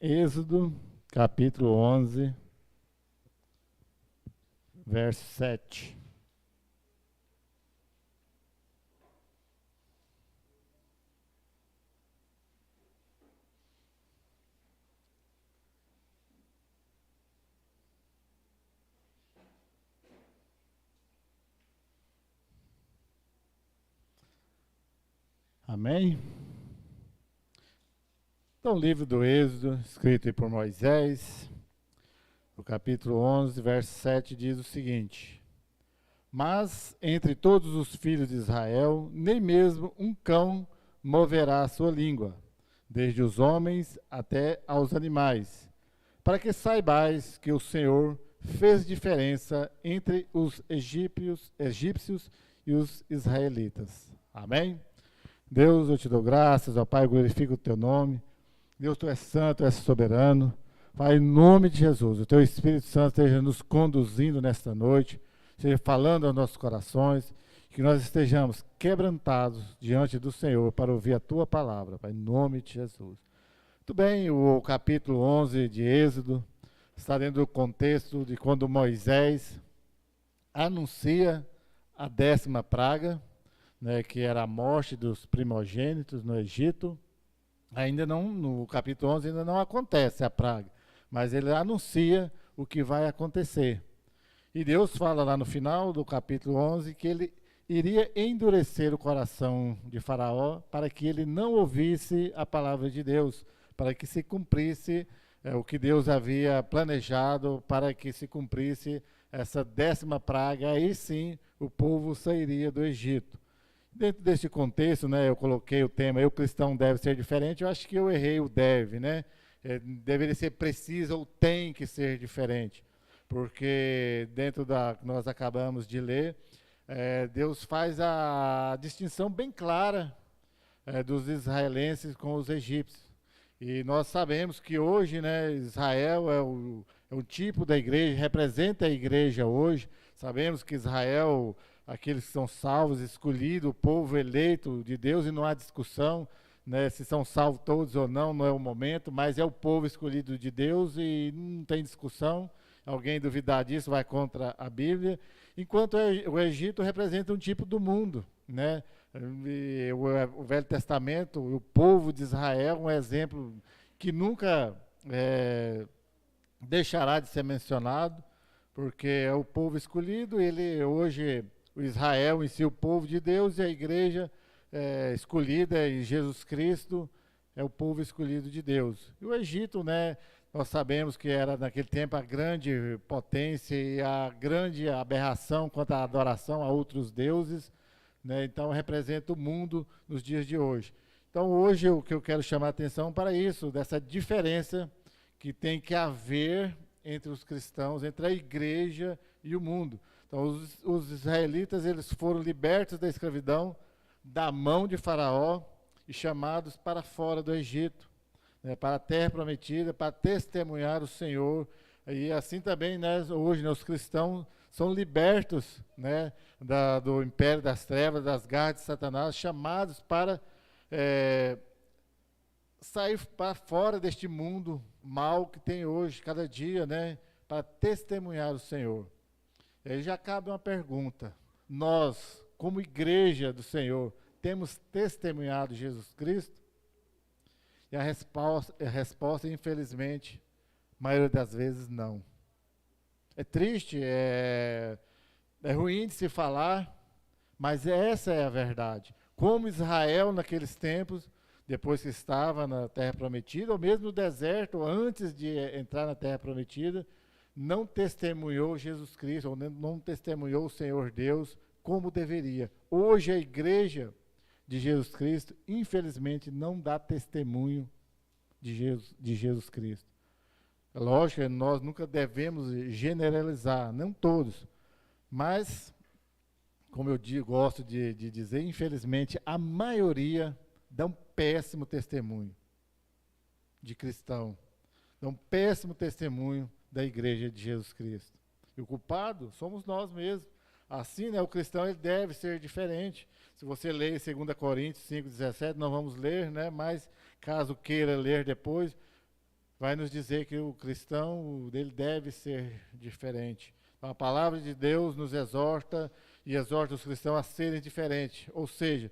Êxodo, capítulo 11, verso 7. Amém? Então, o livro do Êxodo, escrito por Moisés, o capítulo 11, verso 7, diz o seguinte: Mas entre todos os filhos de Israel, nem mesmo um cão moverá a sua língua, desde os homens até aos animais, para que saibais que o Senhor fez diferença entre os egípcios e os israelitas. Amém? Deus, eu te dou graças, ó Pai, glorifico o teu nome. Deus, tu és santo, tu és soberano. Pai, em nome de Jesus, o teu Espírito Santo esteja nos conduzindo nesta noite, esteja falando aos nossos corações, que nós estejamos quebrantados diante do Senhor para ouvir a tua palavra, Pai, em nome de Jesus. Muito bem, o capítulo 11 de Êxodo está dentro do contexto de quando Moisés anuncia a 10ª praga, né, que era a morte dos primogênitos no Egito. Ainda não, no capítulo 11 ainda não acontece a praga, mas ele anuncia o que vai acontecer. E Deus fala lá no final do capítulo 11 que ele iria endurecer o coração de Faraó para que ele não ouvisse a palavra de Deus, para que se cumprisse o que Deus havia planejado, para que se cumprisse essa 10ª praga, aí sim o povo sairia do Egito. Dentro deste contexto, né, eu coloquei o tema, o cristão deve ser diferente, eu acho que eu errei o deve, né? Deveria ser preciso ou tem que ser diferente, porque dentro da que nós acabamos de ler, Deus faz a distinção bem clara dos israelenses com os egípcios. E nós sabemos que hoje, né, Israel é o tipo da igreja, representa a igreja hoje. Sabemos que Israel, aqueles que são salvos, escolhidos, o povo eleito de Deus, e não há discussão, né, se são salvos todos ou não, não é o momento, mas é o povo escolhido de Deus e não tem discussão. Alguém duvidar disso vai contra a Bíblia. Enquanto o Egito representa um tipo do mundo, né? E o Velho Testamento, o povo de Israel, um exemplo que nunca deixará de ser mencionado, porque é o povo escolhido. Ele hoje, o Israel em si, o povo de Deus, e a igreja escolhida em Jesus Cristo é o povo escolhido de Deus. E o Egito, né, nós sabemos que era naquele tempo a grande potência e a grande aberração quanto à adoração a outros deuses, né? Então representa o mundo nos dias de hoje. Então hoje o que eu quero chamar a atenção para isso, dessa diferença que tem que haver entre os cristãos, entre a igreja e o mundo. Então os israelitas, eles foram libertos da escravidão, da mão de Faraó, e chamados para fora do Egito, né, para a terra prometida, para testemunhar o Senhor. E assim também, né, hoje, né, os cristãos são libertos, né, do império das trevas, das garras de Satanás, chamados para sair para fora deste mundo mal que tem hoje, cada dia, né, para testemunhar o Senhor. E aí já cabe uma pergunta: nós, como igreja do Senhor, temos testemunhado Jesus Cristo? E a resposta, infelizmente, a maioria das vezes, não. É triste, é ruim de se falar, mas essa é a verdade. Como Israel, naqueles tempos, depois que estava na Terra Prometida, ou mesmo no deserto, antes de entrar na Terra Prometida, não testemunhou Jesus Cristo, ou não testemunhou o Senhor Deus como deveria. Hoje a igreja de Jesus Cristo, infelizmente, não dá testemunho de Jesus Cristo. É lógico que nós nunca devemos generalizar, não todos, mas, como eu gosto de dizer, infelizmente, a maioria dá um péssimo testemunho de cristão, dá um péssimo testemunho da igreja de Jesus Cristo. E o culpado somos nós mesmos. Assim, né, o cristão ele deve ser diferente. Se você ler 2 Coríntios 5,17, nós vamos ler, né, mas caso queira ler depois, vai nos dizer que o cristão dele deve ser diferente. Então, a palavra de Deus nos exorta e exorta os cristãos a serem diferentes. Ou seja,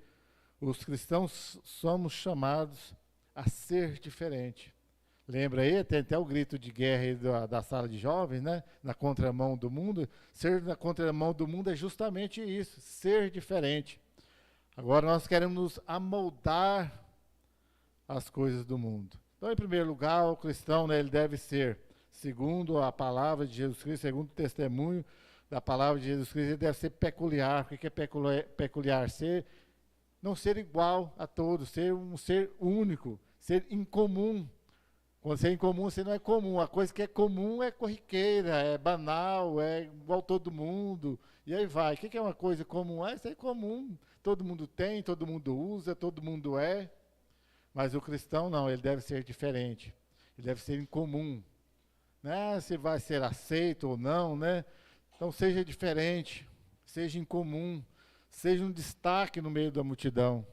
os cristãos somos chamados a ser diferente. Lembra aí, tem até o grito de guerra aí da sala de jovens, né? Na contramão do mundo. Ser na contramão do mundo é justamente isso, ser diferente. Agora nós queremos nos amoldar às coisas do mundo. Então, em primeiro lugar, o cristão, né, ele deve ser, segundo a palavra de Jesus Cristo, segundo o testemunho da palavra de Jesus Cristo, ele deve ser peculiar. O que é peculiar? Não ser igual a todos, ser um ser único, ser incomum. Quando você é incomum, você não é comum. A coisa que é comum é corriqueira, é banal, é igual todo mundo. E aí vai. O que é uma coisa comum? Isso é comum. Todo mundo tem, todo mundo usa, todo mundo é. Mas o cristão não, ele deve ser diferente. Ele deve ser incomum. Né? Se vai ser aceito ou não, né? Então seja diferente, seja incomum, seja um destaque no meio da multidão.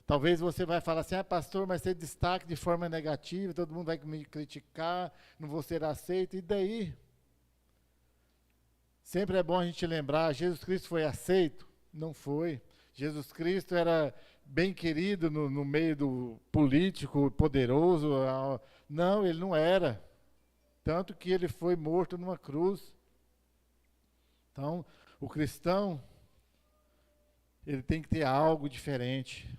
Talvez você vai falar assim, pastor, mas ser destaque de forma negativa, todo mundo vai me criticar, não vou ser aceito, e daí? Sempre é bom a gente lembrar, Jesus Cristo foi aceito? Não foi. Jesus Cristo era bem querido no meio do político, poderoso. Não, ele não era. Tanto que ele foi morto numa cruz. Então, o cristão, ele tem que ter algo diferente.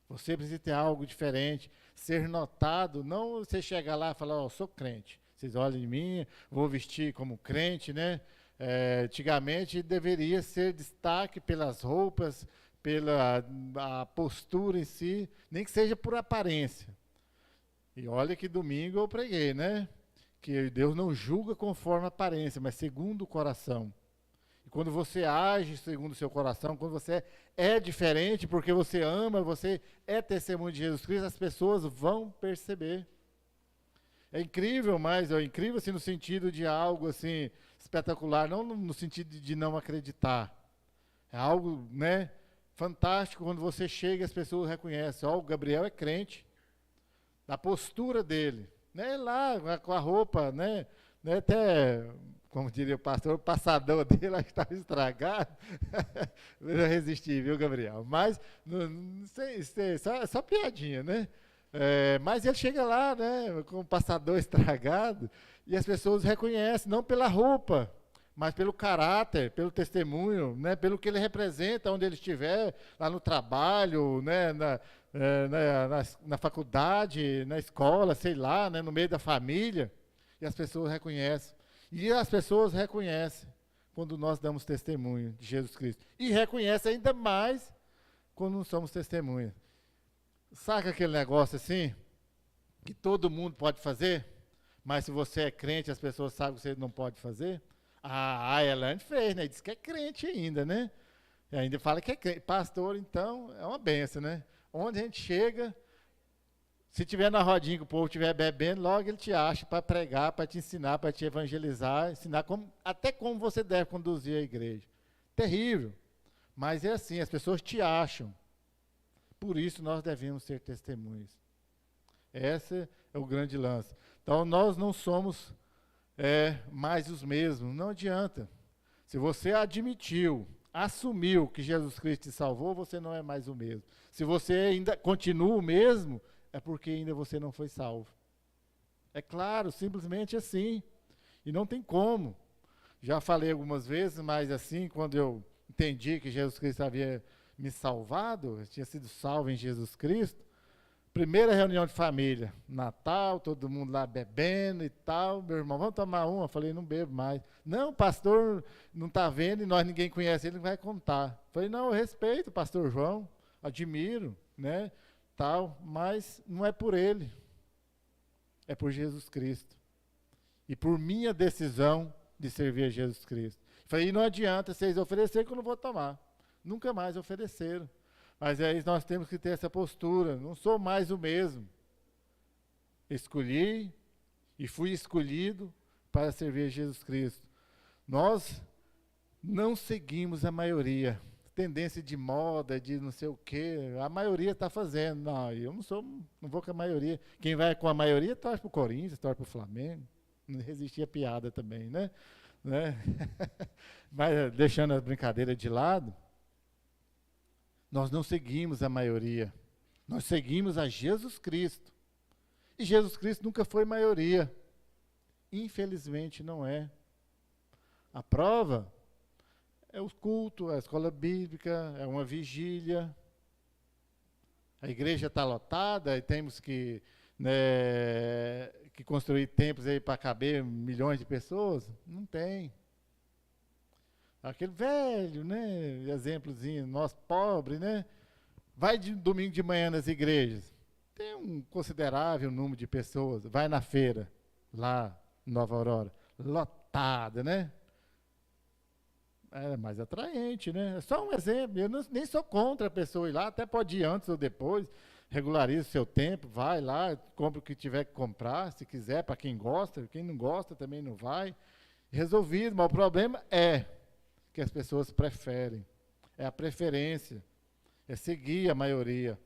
Você precisa ter algo diferente, ser notado, não você chegar lá e falar, sou crente. Vocês olhem em mim, vou vestir como crente, né? Antigamente deveria ser destaque pelas roupas, pela a postura em si, nem que seja por aparência. E olha que domingo eu preguei, né? Que Deus não julga conforme a aparência, mas segundo o coração. Quando você age segundo o seu coração, quando você é diferente, porque você ama, você é testemunho de Jesus Cristo, as pessoas vão perceber. É incrível, mas é incrível assim, no sentido de algo assim, espetacular, não no sentido de não acreditar. É algo, né, fantástico quando você chega e as pessoas reconhecem. O Gabriel é crente, da postura dele, né, lá com a roupa, né até... Como diria o pastor, o passador dele acho que estava estragado. Eu não resisti, viu, Gabriel? Mas, não sei, só piadinha, né? Mas ele chega lá, né, com o passador estragado, e as pessoas reconhecem, não pela roupa, mas pelo caráter, pelo testemunho, né, pelo que ele representa, onde ele estiver, lá no trabalho, né, na faculdade, na escola, sei lá, né, no meio da família, e as pessoas reconhecem. E as pessoas reconhecem quando nós damos testemunho de Jesus Cristo. E reconhecem ainda mais quando não somos testemunhas. Saca aquele negócio assim? Que todo mundo pode fazer? Mas se você é crente, as pessoas sabem que você não pode fazer? A Elaine fez, né? Diz que é crente ainda, né? E ainda fala que é crente. Pastor, então, é uma benção, né? Onde a gente chega... Se tiver na rodinha que o povo estiver bebendo, logo ele te acha para pregar, para te ensinar, para te evangelizar, ensinar até como você deve conduzir a igreja. Terrível. Mas é assim, as pessoas te acham. Por isso nós devemos ser testemunhas. Esse é o grande lance. Então nós não somos mais os mesmos, não adianta. Se você admitiu, assumiu que Jesus Cristo te salvou, você não é mais o mesmo. Se você ainda continua o mesmo, é porque ainda você não foi salvo. É claro, simplesmente assim. E não tem como. Já falei algumas vezes, mas assim, quando eu entendi que Jesus Cristo havia me salvado, eu tinha sido salvo em Jesus Cristo, primeira reunião de família, Natal, todo mundo lá bebendo e tal, meu irmão, vamos tomar uma? Eu falei, não bebo mais. Não, o pastor não está vendo e nós ninguém conhece ele, não vai contar. Eu falei, não, eu respeito o pastor João, admiro, né? Tal, mas não é por ele, é por Jesus Cristo. E por minha decisão de servir a Jesus Cristo. Falei, não adianta vocês oferecerem que eu não vou tomar. Nunca mais ofereceram. Mas aí nós temos que ter essa postura. Não sou mais o mesmo. Escolhi e fui escolhido para servir a Jesus Cristo. Nós não seguimos a maioria. tendência de moda, de não sei o quê. A maioria está fazendo. Não, eu não vou com a maioria. Quem vai com a maioria torce para o Corinthians, torce para o Flamengo. Não resistia a piada também, né? Mas deixando a brincadeira de lado, nós não seguimos a maioria. Nós seguimos a Jesus Cristo. E Jesus Cristo nunca foi maioria. Infelizmente não é. A prova é o culto, a escola bíblica, é uma vigília. A igreja está lotada e temos que construir templos aí para caber milhões de pessoas. Não tem. Aquele velho, né, exemplozinho, nós pobres, né? Vai de domingo de manhã nas igrejas. Tem um considerável número de pessoas. Vai na feira, lá em Nova Aurora, lotada, né? É mais atraente, né? É só um exemplo. Eu nem sou contra a pessoa ir lá, até pode ir antes ou depois, regulariza o seu tempo, vai lá, compra o que tiver que comprar, se quiser, para quem gosta, quem não gosta também não vai. Resolvido, mas o problema é que as pessoas preferem. É a preferência, é seguir a maioria.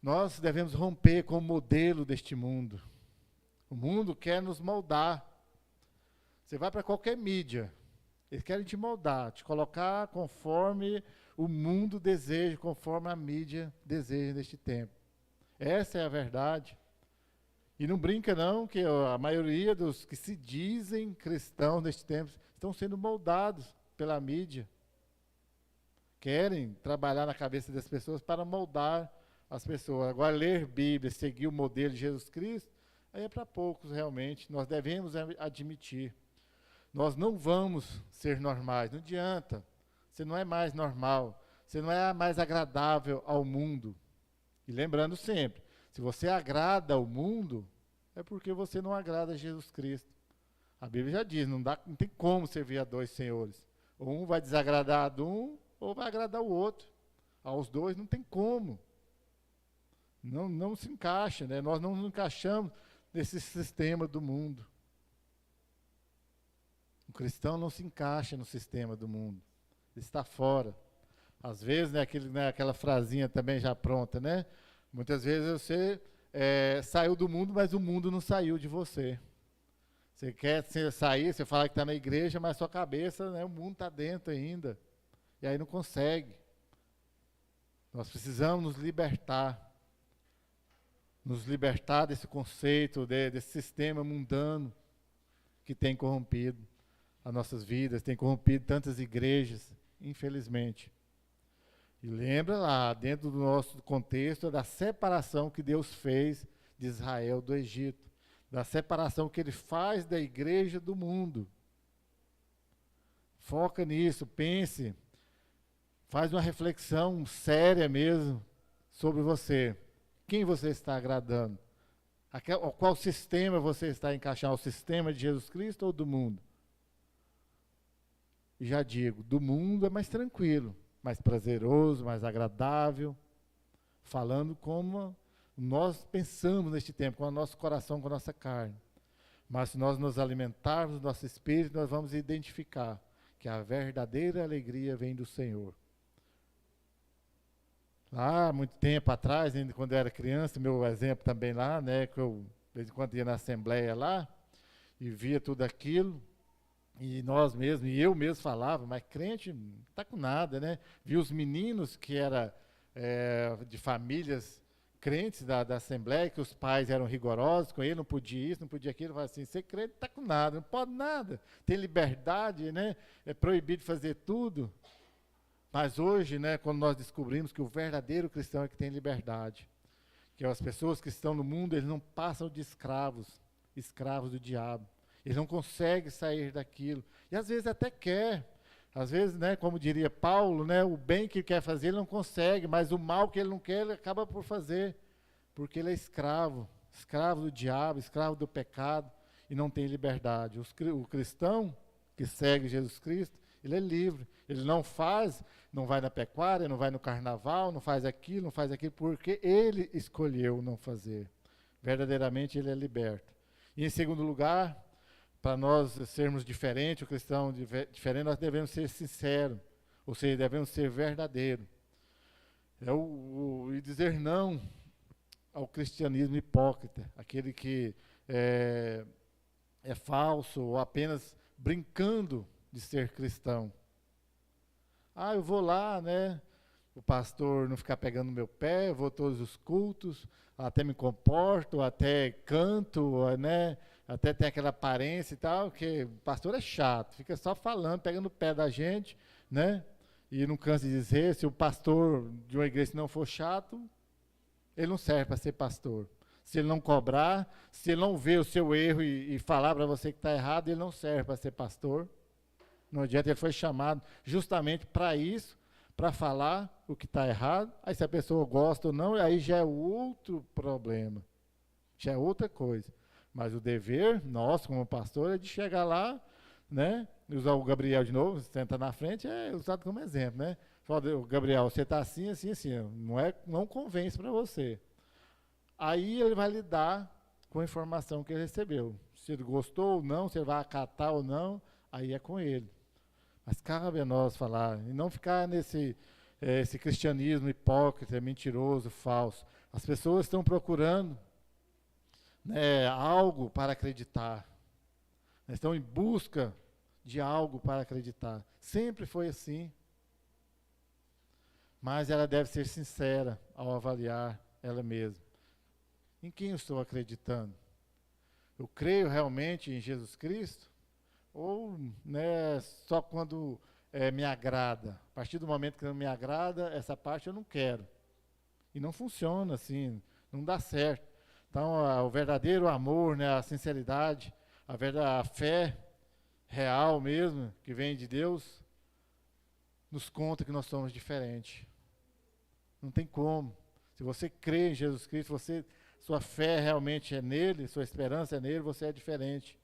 Nós devemos romper com o modelo deste mundo. O mundo quer nos moldar. Você vai para qualquer mídia, eles querem te moldar, te colocar conforme o mundo deseja, conforme a mídia deseja neste tempo. Essa é a verdade. E não brinca não, que a maioria dos que se dizem cristãos neste tempo estão sendo moldados pela mídia. Querem trabalhar na cabeça das pessoas para moldar as pessoas. Agora, ler Bíblia, seguir o modelo de Jesus Cristo, aí é para poucos realmente. Nós devemos admitir. Nós não vamos ser normais, não adianta. Você não é mais normal, você não é mais agradável ao mundo. E lembrando sempre, se você agrada ao mundo, é porque você não agrada a Jesus Cristo. A Bíblia já diz, não tem como servir a dois senhores. Um vai desagradar de um, ou vai agradar o outro. Aos dois não tem como. Não se encaixa, né? Nós não nos encaixamos nesse sistema do mundo. O cristão não se encaixa no sistema do mundo. Ele está fora. Às vezes, aquela frasinha também já pronta, né? Muitas vezes você saiu do mundo, mas o mundo não saiu de você. Você quer sair, você fala que está na igreja, mas sua cabeça, né, o mundo está dentro ainda. E aí não consegue. Nós precisamos nos libertar desse conceito, desse sistema mundano que tem corrompido as nossas vidas, tem corrompido tantas igrejas, infelizmente. E lembra lá, dentro do nosso contexto, da separação que Deus fez de Israel do Egito, da separação que Ele faz da igreja do mundo. Foca nisso, pense, faz uma reflexão séria mesmo sobre você. Quem você está agradando? Qual sistema você está encaixando? O sistema de Jesus Cristo ou do mundo? E já digo, do mundo é mais tranquilo, mais prazeroso, mais agradável, falando como nós pensamos neste tempo, com o nosso coração, com a nossa carne. Mas se nós nos alimentarmos do nosso espírito, nós vamos identificar que a verdadeira alegria vem do Senhor. Lá, muito tempo atrás, ainda quando eu era criança, meu exemplo também lá, né, que eu, de vez em quando, ia na assembleia lá, e via tudo aquilo, e nós mesmos, e eu mesmo falava, mas crente não está com nada, né? Vi os meninos que eram de famílias crentes da assembleia, que os pais eram rigorosos com ele, não podia isso, não podia aquilo, falava assim, ser crente não está com nada, não pode nada, tem liberdade, né? É proibido fazer tudo. Mas hoje, né, quando nós descobrimos que o verdadeiro cristão é que tem liberdade, que as pessoas que estão no mundo, eles não passam de escravos do diabo. Eles não conseguem sair daquilo. E às vezes até quer. Às vezes, né, como diria Paulo, né, o bem que ele quer fazer, ele não consegue, mas o mal que ele não quer, ele acaba por fazer. Porque ele é escravo do diabo, escravo do pecado, e não tem liberdade. O cristão que segue Jesus Cristo, ele é livre. Ele não vai na pecuária, não vai no carnaval, não faz aquilo, porque ele escolheu não fazer. Verdadeiramente ele é liberto. E em segundo lugar, para nós sermos diferentes, o cristão diferente, nós devemos ser sinceros. Ou seja, devemos ser verdadeiros. E dizer não ao cristianismo hipócrita, aquele que é falso ou apenas brincando de ser cristão. Eu vou lá, né? O pastor não ficar pegando no meu pé, eu vou a todos os cultos, até me comporto, até canto, né? Até tem aquela aparência e tal, que o pastor é chato, fica só falando, pegando o pé da gente, né? E não cansa de dizer, se o pastor de uma igreja não for chato, ele não serve para ser pastor. Se ele não cobrar, se ele não ver o seu erro e falar para você que está errado, ele não serve para ser pastor. Não adianta, ele foi chamado justamente para isso, para falar o que está errado. Aí se a pessoa gosta ou não, aí já é outro problema, já é outra coisa. Mas o dever nosso como pastor é de chegar lá, né? Usar o Gabriel de novo, senta na frente, é usado como exemplo, né? Fala, Gabriel, você está assim, assim, assim, não convence para você. Aí ele vai lidar com a informação que ele recebeu. Se ele gostou ou não, se ele vai acatar ou não, aí é com ele. Mas cabe a nós falar, e não ficar nesse esse cristianismo hipócrita, mentiroso, falso. As pessoas estão procurando, né, algo para acreditar. Estão em busca de algo para acreditar. Sempre foi assim. Mas ela deve ser sincera ao avaliar ela mesma. Em quem eu estou acreditando? Eu creio realmente em Jesus Cristo? Ou, né, só quando me agrada? A partir do momento que não me agrada, essa parte eu não quero. E não funciona assim, não dá certo. Então, o verdadeiro amor, né, a sinceridade, a fé real mesmo, que vem de Deus, nos conta que nós somos diferentes. Não tem como. Se você crê em Jesus Cristo, sua fé realmente é nele, sua esperança é nele, você é diferente.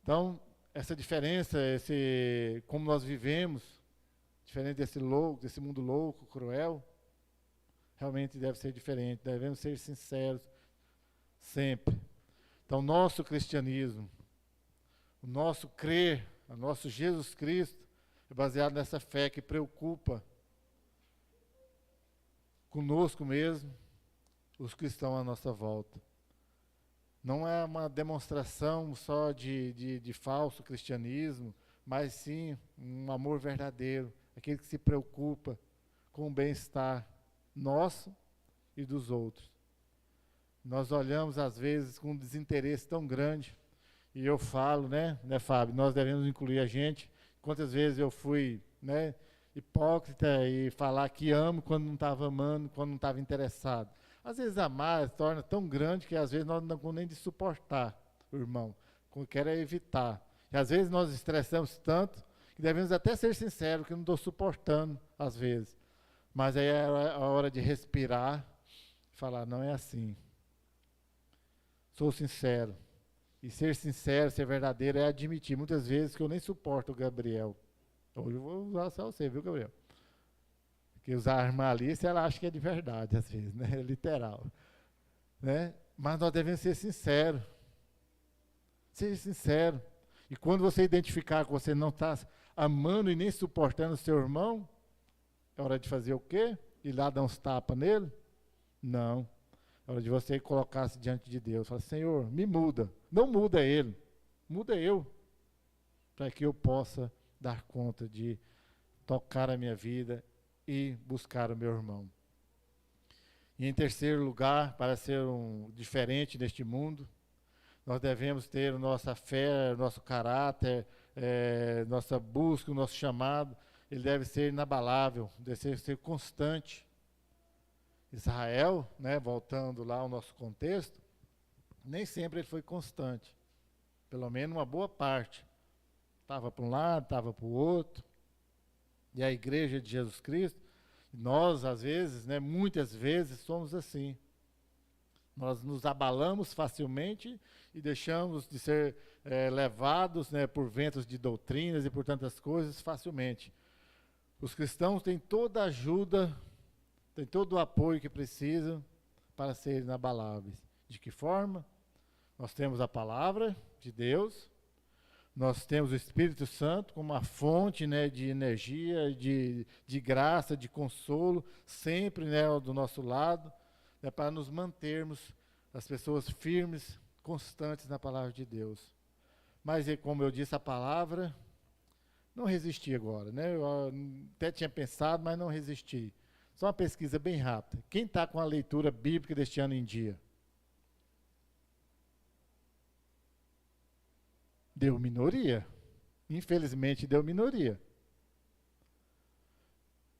Então, essa diferença, como nós vivemos, diferente desse mundo louco, cruel, realmente deve ser diferente. Devemos ser sinceros sempre. Então, nosso cristianismo, o nosso crer, o nosso Jesus Cristo, é baseado nessa fé que preocupa conosco mesmo, os que estão à nossa volta. Não é uma demonstração só de falso cristianismo, mas sim um amor verdadeiro, aquele que se preocupa com o bem-estar nosso e dos outros. Nós olhamos, às vezes, com um desinteresse tão grande, e eu falo, né, Fábio, nós devemos incluir a gente. Quantas vezes eu fui, né, hipócrita e falar que amo quando não estava amando, quando não estava interessado. Às vezes amar se torna tão grande que às vezes nós não damos nem de suportar o irmão, como quer é evitar. E às vezes nós estressamos tanto que devemos até ser sinceros, que não estou suportando às vezes. Mas aí é a hora de respirar e falar, não é assim. Sou sincero. E ser sincero, ser verdadeiro é admitir muitas vezes que eu nem suporto o Gabriel. Hoje eu vou usar só você, viu, Gabriel? Porque usar a irmã Alice, ela acha que é de verdade, às vezes, né? É literal. Né? Mas nós devemos ser sinceros. Seja sincero. E quando você identificar que você não está amando e nem suportando o seu irmão, é hora de fazer o quê? Ir lá dar uns tapas nele? Não. É hora de você colocar-se diante de Deus. Falar, Senhor, me muda. Não muda ele, muda eu. Para que eu possa dar conta de tocar a minha vida e buscar o meu irmão. E em terceiro lugar, para ser diferente neste mundo, nós devemos ter a nossa fé, o nosso caráter, nossa busca, o nosso chamado, ele deve ser inabalável, deve ser constante. Israel, né, voltando lá ao nosso contexto, nem sempre ele foi constante, pelo menos uma boa parte. Estava para um lado, estava para o outro. E a igreja de Jesus Cristo, nós às vezes, né, muitas vezes somos assim. Nós nos abalamos facilmente e deixamos de ser levados, né, por ventos de doutrinas e por tantas coisas facilmente. Os cristãos têm toda a ajuda, têm todo o apoio que precisam para serem inabaláveis. De que forma? Nós temos a palavra de Deus, Nós temos o Espírito Santo como uma fonte, né, de energia, de graça, de consolo, sempre, né, do nosso lado, né, para nos mantermos as pessoas firmes, constantes na palavra de Deus. Mas, como eu disse, a palavra, não resisti agora, né? Eu até tinha pensado, mas não resisti. Só uma pesquisa bem rápida. Quem está com a leitura bíblica deste ano em dia? Deu minoria. Infelizmente, deu minoria.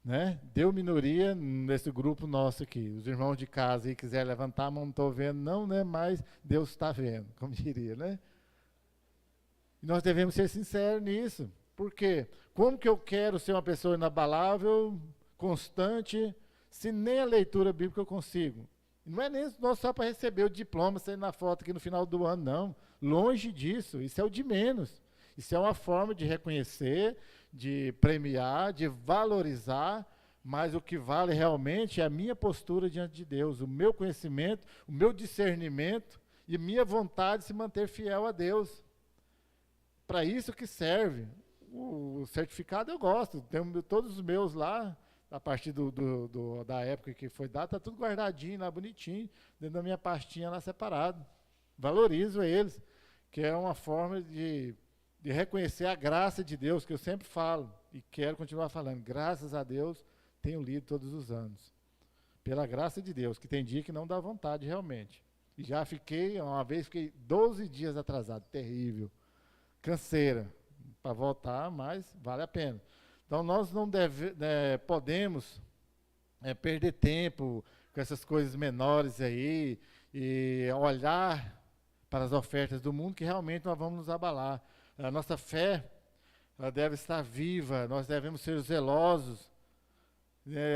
Né? Deu minoria nesse grupo nosso aqui. Os irmãos de casa aí quiserem levantar a mão, não estou vendo, não, né? Mas Deus está vendo, como diria, né? E nós devemos ser sinceros nisso. Por quê? Como que eu quero ser uma pessoa inabalável, constante, se nem a leitura bíblica eu consigo? Não é nem só para receber o diploma, sair na foto aqui no final do ano, não. Longe disso, isso é o de menos. Isso é uma forma de reconhecer, de premiar, de valorizar, mas o que vale realmente é a minha postura diante de Deus, o meu conhecimento, o meu discernimento e minha vontade de se manter fiel a Deus. Para isso que serve. O certificado eu gosto, tenho todos os meus lá, a partir da época que foi dado, está tudo guardadinho lá, bonitinho, dentro da minha pastinha lá separado. Valorizo eles, que é uma forma de reconhecer a graça de Deus, que eu sempre falo, e quero continuar falando. Graças a Deus, tenho lido todos os anos. Pela graça de Deus, que tem dia que não dá vontade realmente. E já uma vez fiquei 12 dias atrasado, terrível. Canseira, para voltar, mas vale a pena. Então, nós não podemos perder tempo com essas coisas menores aí e olhar para as ofertas do mundo que realmente nós vamos nos abalar. A nossa fé, ela deve estar viva, nós devemos ser zelosos,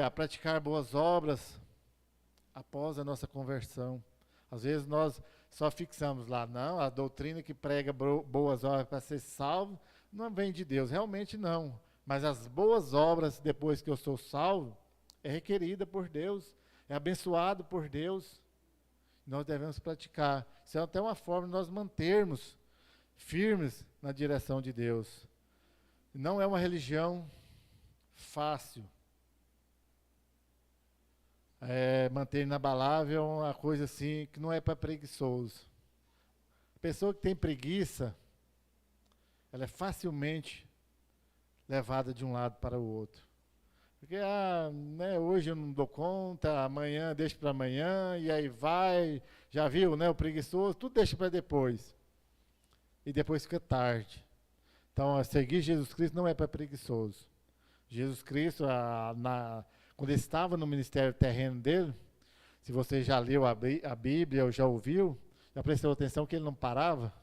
a praticar boas obras após a nossa conversão. Às vezes nós só fixamos lá, não, a doutrina que prega boas obras para ser salvo não vem de Deus, realmente não. Mas as boas obras, depois que eu sou salvo, é requerida por Deus, é abençoado por Deus. Nós devemos praticar. Isso é até uma forma de nós mantermos firmes na direção de Deus. Não é uma religião fácil. Manter inabalável é uma coisa assim que não é para preguiçoso. A pessoa que tem preguiça, ela é facilmente levada de um lado para o outro. Porque, né, hoje eu não dou conta, amanhã deixa para amanhã, e aí vai, já viu, né, o preguiçoso, tudo deixa para depois. E depois fica tarde. Então, seguir Jesus Cristo não é para preguiçoso. Jesus Cristo, quando ele estava no ministério terreno dele, se você já leu a Bíblia ou já ouviu, já prestou atenção que ele não parava?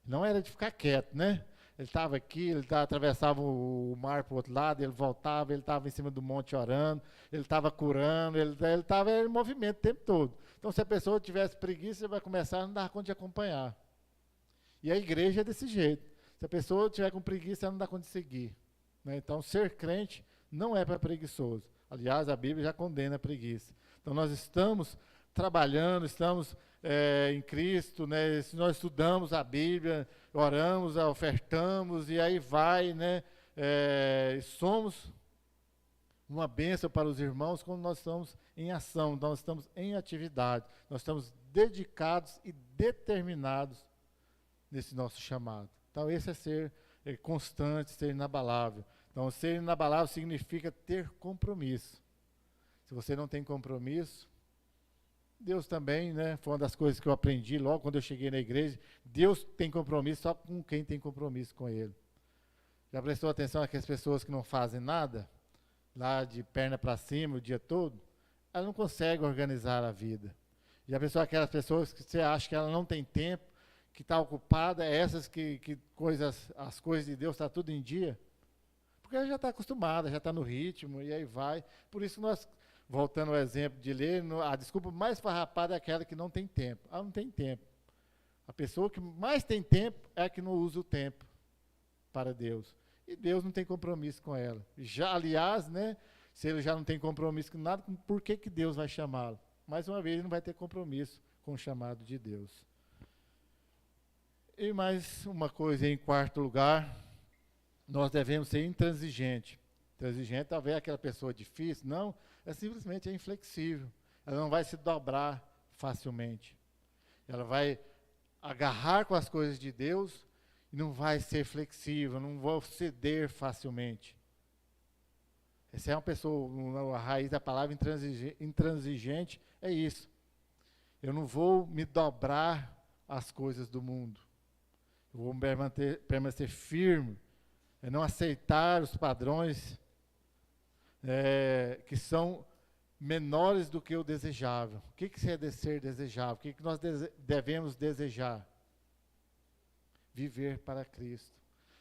Não era de ficar quieto, né? Ele estava aqui, atravessava o mar para o outro lado, ele voltava, ele estava em cima do monte orando, ele estava curando, ele estava em movimento o tempo todo. Então, se a pessoa tivesse preguiça, ele vai começar a não dar conta de acompanhar. E a igreja é desse jeito. Se a pessoa tiver com preguiça, ela não dá conta de seguir. Né? Então, ser crente não é para preguiçoso. Aliás, a Bíblia já condena a preguiça. Então, nós estamos trabalhando, estamos em Cristo, né? Se nós estudamos a Bíblia, oramos, ofertamos, e aí vai, né? Somos uma bênção para os irmãos quando nós estamos em ação, nós estamos em atividade, nós estamos dedicados e determinados nesse nosso chamado. Então, esse é ser constante, ser inabalável. Então, ser inabalável significa ter compromisso. Se você não tem compromisso, Deus também, né? Foi uma das coisas que eu aprendi logo quando eu cheguei na igreja. Deus tem compromisso só com quem tem compromisso com Ele. Já prestou atenção àquelas pessoas que não fazem nada? Lá de perna para cima o dia todo? Ela não consegue organizar a vida. Já pensou aquelas pessoas que você acha que ela não tem tempo, que está ocupada, essas as coisas de Deus está tudo em dia? Porque ela já está acostumada, já está no ritmo, e aí vai. Por isso nós, voltando ao exemplo de ler, a desculpa mais farrapada é aquela que não tem tempo. Ela não tem tempo. A pessoa que mais tem tempo é a que não usa o tempo para Deus. E Deus não tem compromisso com ela. Já, aliás, né, se ele já não tem compromisso com nada, por que Deus vai chamá-lo? Mais uma vez, ele não vai ter compromisso com o chamado de Deus. E mais uma coisa, em quarto lugar, nós devemos ser intransigente. Intransigente talvez é aquela pessoa difícil, não, simplesmente é inflexível. Ela não vai se dobrar facilmente. Ela vai agarrar com as coisas de Deus e não vai ser flexível, não vai ceder facilmente. Essa é uma pessoa, a raiz da palavra intransigente é isso. Eu não vou me dobrar às coisas do mundo. Eu vou permanecer firme, não aceitar os padrões que são menores do que o desejável. O que é ser desejável? O que nós devemos desejar? Viver para Cristo.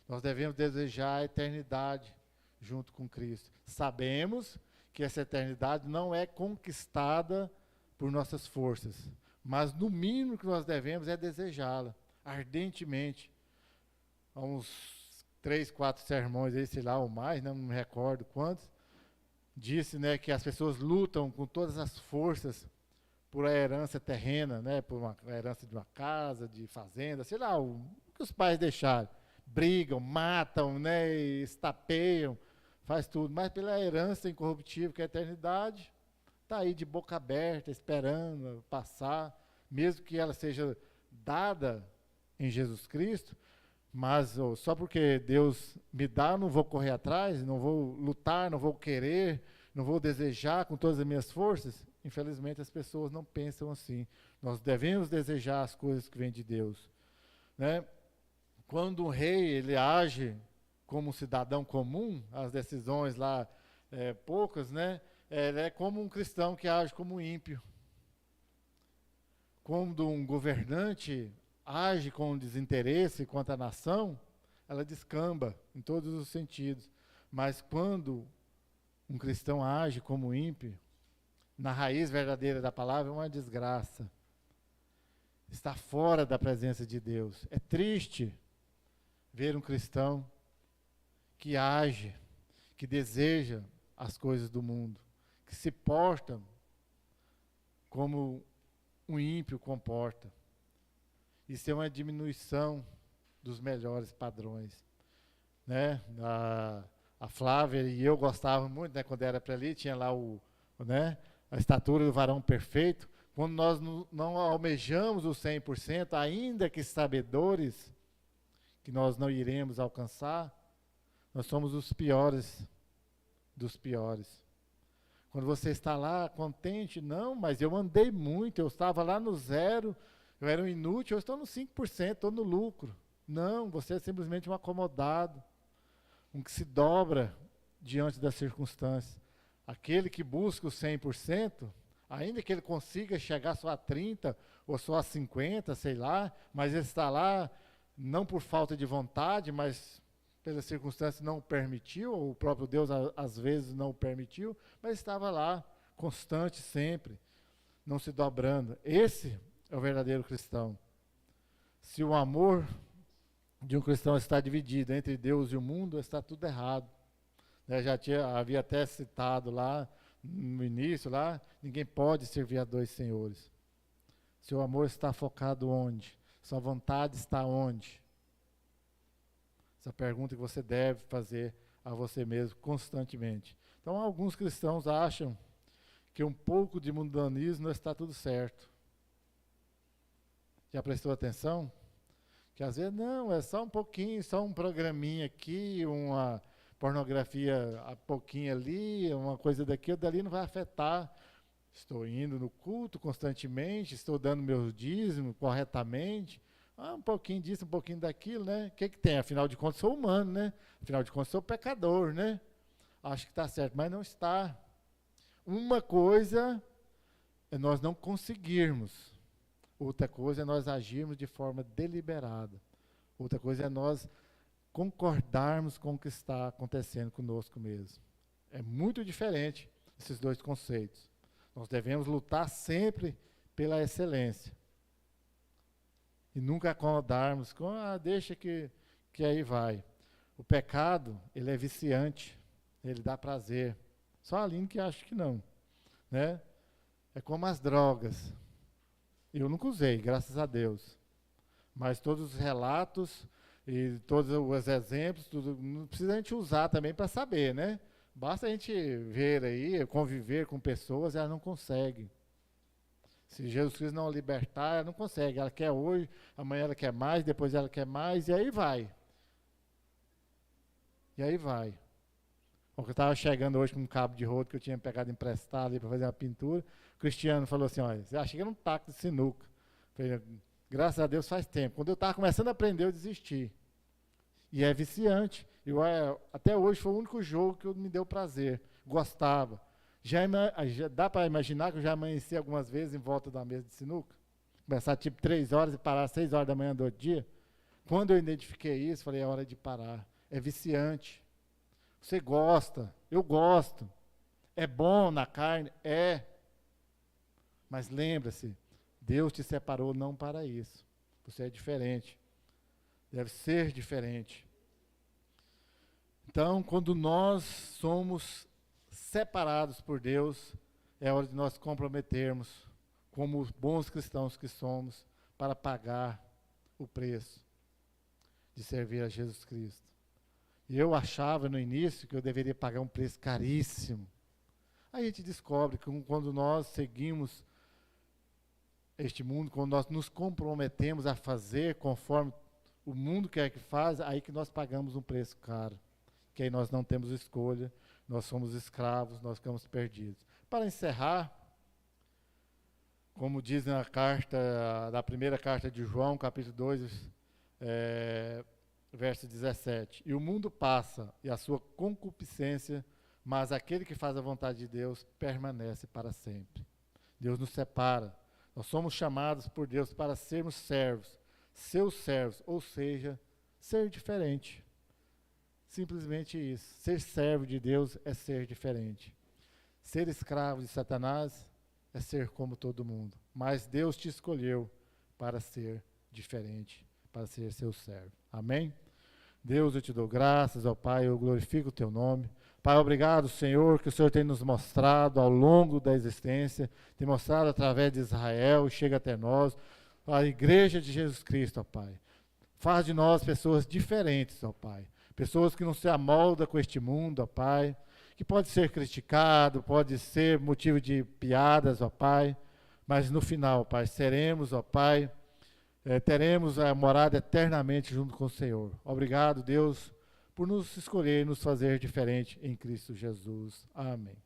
Nós devemos desejar a eternidade junto com Cristo. Sabemos que essa eternidade não é conquistada por nossas forças, mas no mínimo que nós devemos é desejá-la ardentemente. Há uns 3, 4 sermões aí, sei lá, ou mais, não me recordo quantos, disse, né, que as pessoas lutam com todas as forças por a herança terrena, né, por uma herança de uma casa, de fazenda, sei lá, o que os pais deixaram. Brigam, matam, né, estapeiam, faz tudo, mas pela herança incorruptível que é a eternidade, está aí de boca aberta, esperando passar, mesmo que ela seja dada em Jesus Cristo, mas só porque Deus me dá, eu não vou correr atrás, não vou lutar, não vou querer, não vou desejar com todas as minhas forças. Infelizmente as pessoas não pensam assim. Nós devemos desejar as coisas que vêm de Deus, né? Quando um rei ele age como um cidadão comum, as decisões lá poucas, né? Ele é como um cristão que age como um ímpio. Quando um governante age com desinteresse quanto à nação, ela descamba em todos os sentidos. Mas quando um cristão age como ímpio, na raiz verdadeira da palavra, é uma desgraça. Está fora da presença de Deus. É triste ver um cristão que age, que deseja as coisas do mundo, que se porta como um ímpio comporta. Isso é uma diminuição dos melhores padrões, né? A Flávia e eu gostavam muito, né? Quando era para ali, tinha lá a estatura do varão perfeito. Quando nós não almejamos o 100%, ainda que sabedores que nós não iremos alcançar, nós somos os piores dos piores. Quando você está lá contente, não, mas eu andei muito, eu estava lá no zero, eu era um inútil, eu estou no 5%, estou no lucro. Não, você é simplesmente um acomodado, um que se dobra diante das circunstâncias. Aquele que busca o 100%, ainda que ele consiga chegar só a 30% ou só a 50%, sei lá, mas ele está lá não por falta de vontade, mas pelas circunstâncias não o permitiu, ou o próprio Deus às vezes não o permitiu, mas estava lá, constante sempre, não se dobrando. Esse é o verdadeiro cristão. Se o amor de um cristão está dividido entre Deus e o mundo, está tudo errado. Havia até citado lá, no início, lá, ninguém pode servir a dois senhores. Seu amor está focado onde? Sua vontade está onde? Essa pergunta que você deve fazer a você mesmo constantemente. Então, alguns cristãos acham que um pouco de mundanismo está tudo certo. Já prestou atenção? Que às vezes, não, é só um pouquinho, só um programinha aqui, uma pornografia a pouquinho ali, uma coisa daqui ou dali não vai afetar. Estou indo no culto constantemente, estou dando meus dízimos corretamente. Um pouquinho disso, um pouquinho daquilo, né? O que tem? Afinal de contas, sou humano, né? Afinal de contas, sou pecador, né? Acho que está certo, mas não está. Uma coisa é nós não conseguirmos. Outra coisa é nós agirmos de forma deliberada. Outra coisa é nós concordarmos com o que está acontecendo conosco mesmo. É muito diferente esses dois conceitos. Nós devemos lutar sempre pela excelência. E nunca acomodarmos com, deixa que aí vai. O pecado, ele é viciante, ele dá prazer. Só a Aline que acha que não, né? É como as drogas. Eu nunca usei, graças a Deus. Mas todos os relatos e todos os exemplos, tudo, não precisa a gente usar também para saber, né? Basta a gente ver aí, conviver com pessoas, ela não consegue. Se Jesus Cristo não libertar, ela não consegue. Ela quer hoje, amanhã ela quer mais, depois ela quer mais, e aí vai. E aí vai. Eu estava chegando hoje com um cabo de rodo que eu tinha pegado emprestado ali para fazer uma pintura. O Cristiano falou assim, olha, você acha que era um taco de sinuca. Eu falei, graças a Deus faz tempo. Quando eu estava começando a aprender, eu desisti. E é viciante. Até hoje foi o único jogo que me deu prazer. Gostava. Já dá para imaginar que eu já amanheci algumas vezes em volta da mesa de sinuca? Começar tipo 3 horas e parar às 6 horas da manhã do outro dia? Quando eu identifiquei isso, falei, é hora de parar. É viciante. Você gosta, eu gosto. É bom na carne? É. Mas lembra-se, Deus te separou não para isso. Você é diferente. Deve ser diferente. Então, quando nós somos separados por Deus, é hora de nós comprometermos, como bons cristãos que somos, para pagar o preço de servir a Jesus Cristo. E eu achava no início que eu deveria pagar um preço caríssimo. Aí a gente descobre que quando nós seguimos este mundo, quando nós nos comprometemos a fazer conforme o mundo quer que faz, aí que nós pagamos um preço caro. Que aí nós não temos escolha, nós somos escravos, nós ficamos perdidos. Para encerrar, como diz na carta, da primeira carta de João, capítulo 2, verso 17. E o mundo passa, e a sua concupiscência, mas aquele que faz a vontade de Deus permanece para sempre. Deus nos separa. Nós somos chamados por Deus para sermos servos, seus servos, ou seja, ser diferente. Simplesmente isso. Ser servo de Deus é ser diferente. Ser escravo de Satanás é ser como todo mundo. Mas Deus te escolheu para ser diferente, para ser seu servo. Amém? Deus, eu te dou graças, ó Pai, eu glorifico o teu nome. Pai, obrigado, Senhor, que o Senhor tem nos mostrado ao longo da existência, tem mostrado através de Israel, chega até nós, a igreja de Jesus Cristo, ó Pai. Faz de nós pessoas diferentes, ó Pai. Pessoas que não se amoldam com este mundo, ó Pai, que pode ser criticado, pode ser motivo de piadas, ó Pai, mas no final, Pai, seremos, ó Pai, teremos a morada eternamente junto com o Senhor. Obrigado, Deus, por nos escolher e nos fazer diferente em Cristo Jesus. Amém.